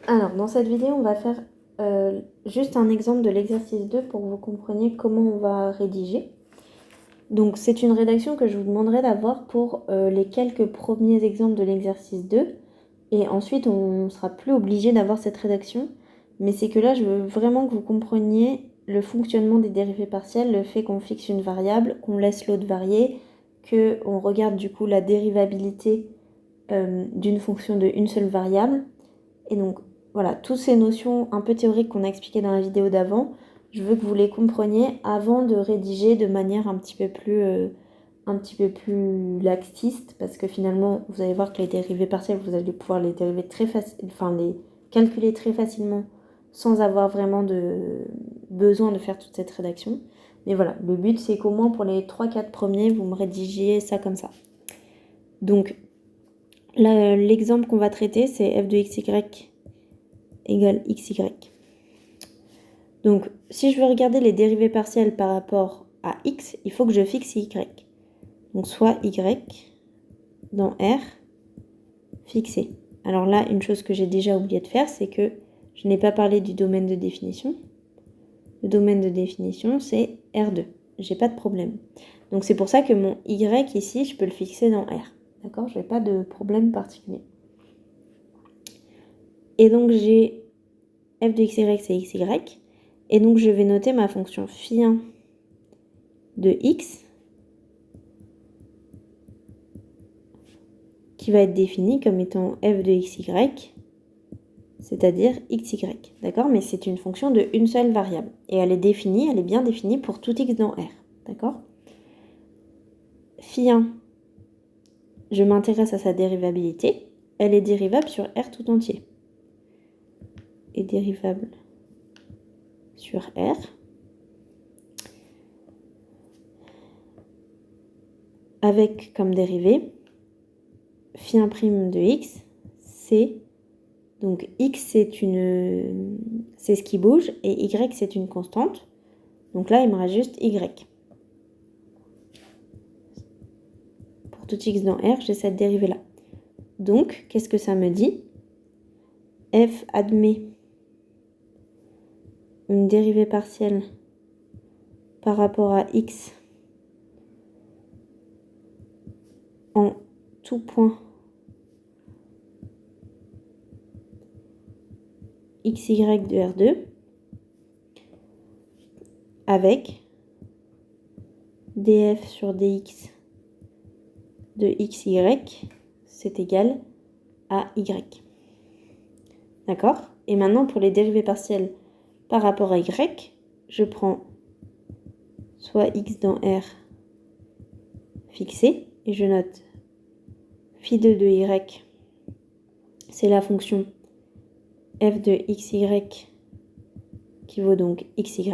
Alors, dans cette vidéo, on va faire juste un exemple de l'exercice 2 pour que vous compreniez comment on va rédiger. Donc, c'est une rédaction que je vous demanderai d'avoir pour les quelques premiers exemples de l'exercice 2. Et ensuite, on ne sera plus obligé d'avoir cette rédaction. Mais c'est que là, je veux vraiment que vous compreniez le fonctionnement des dérivées partielles, le fait qu'on fixe une variable, qu'on laisse l'autre varier, qu'on regarde du coup la dérivabilité d'une fonction de une seule variable. Et donc, voilà, toutes ces notions un peu théoriques qu'on a expliquées dans la vidéo d'avant, je veux que vous les compreniez avant de rédiger de manière un petit peu plus laxiste, parce que finalement, vous allez voir que les dérivées partielles, vous allez pouvoir les dériver les calculer très facilement sans avoir vraiment besoin de faire toute cette rédaction. Mais voilà, le but, c'est qu'au moins pour les 3-4 premiers, vous me rédigiez ça comme ça. Donc, l'exemple qu'on va traiter, c'est f de xy égale xy. Donc, si je veux regarder les dérivées partielles par rapport à x, il faut que je fixe y. Donc, soit y dans R fixé. Alors là, une chose que j'ai déjà oublié de faire, c'est que je n'ai pas parlé du domaine de définition. Le domaine de définition, c'est R2. J'ai pas de problème. Donc, c'est pour ça que mon y ici, je peux le fixer dans R. D'accord ? Je n'ai pas de problème particulier. Et donc, j'ai f de xy, c'est xy. Et donc, je vais noter ma fonction phi1 de x qui va être définie comme étant f de xy, c'est-à-dire xy. D'accord ? Mais c'est une fonction de une seule variable. Et elle est bien définie pour tout x dans R. D'accord ? Phi1, je m'intéresse à sa dérivabilité. Elle est dérivable sur R tout entier. Et dérivable sur R. Avec comme dérivée phi1' de x, c'est donc x c'est ce qui bouge et y c'est une constante. Donc là il me reste juste y. Pour tout x dans R, j'ai cette dérivée là. Donc qu'est-ce que ça me dit ? F admet une dérivée partielle par rapport à x en tout point xy de R2 avec df sur dx de xy, c'est égal à y. D'accord ? Et maintenant, pour les dérivées partielles par rapport à y, je prends soit x dans R fixé, et je note phi2 de y, c'est la fonction f de xy qui vaut donc xy.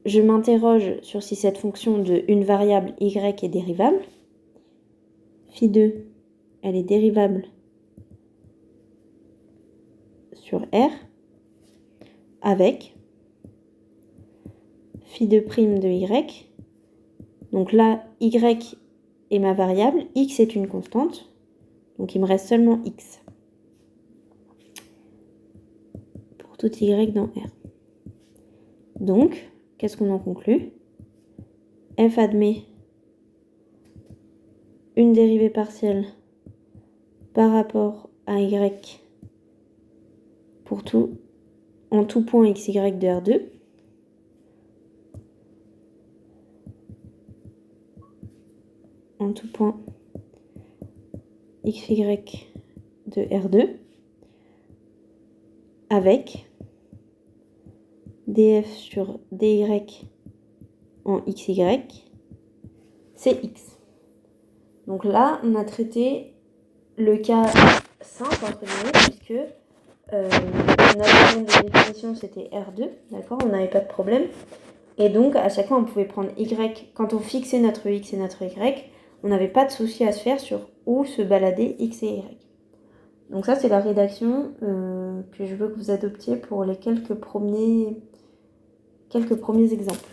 Je m'interroge sur si cette fonction de une variable y est dérivable. Phi2, elle est dérivable sur R avec phi2' de y. Donc là, y est ma variable, x est une constante, donc il me reste seulement x pour tout y dans R. Donc, qu'est-ce qu'on en conclut ? F admet une dérivée partielle par rapport à y pour en tout point xy de R2. En tout point xy de R2 avec df sur dy en xy, c'est x. Donc là, on a traité le cas simple, entre guillemets, puisque notre domaine de définition, c'était R2, d'accord ? On n'avait pas de problème. Et donc, à chaque fois, on pouvait prendre y. Quand on fixait notre x et notre y, on n'avait pas de souci à se faire sur où se balader x et y. Donc ça, c'est la rédaction que je veux que vous adoptiez pour les quelques premiers exemples.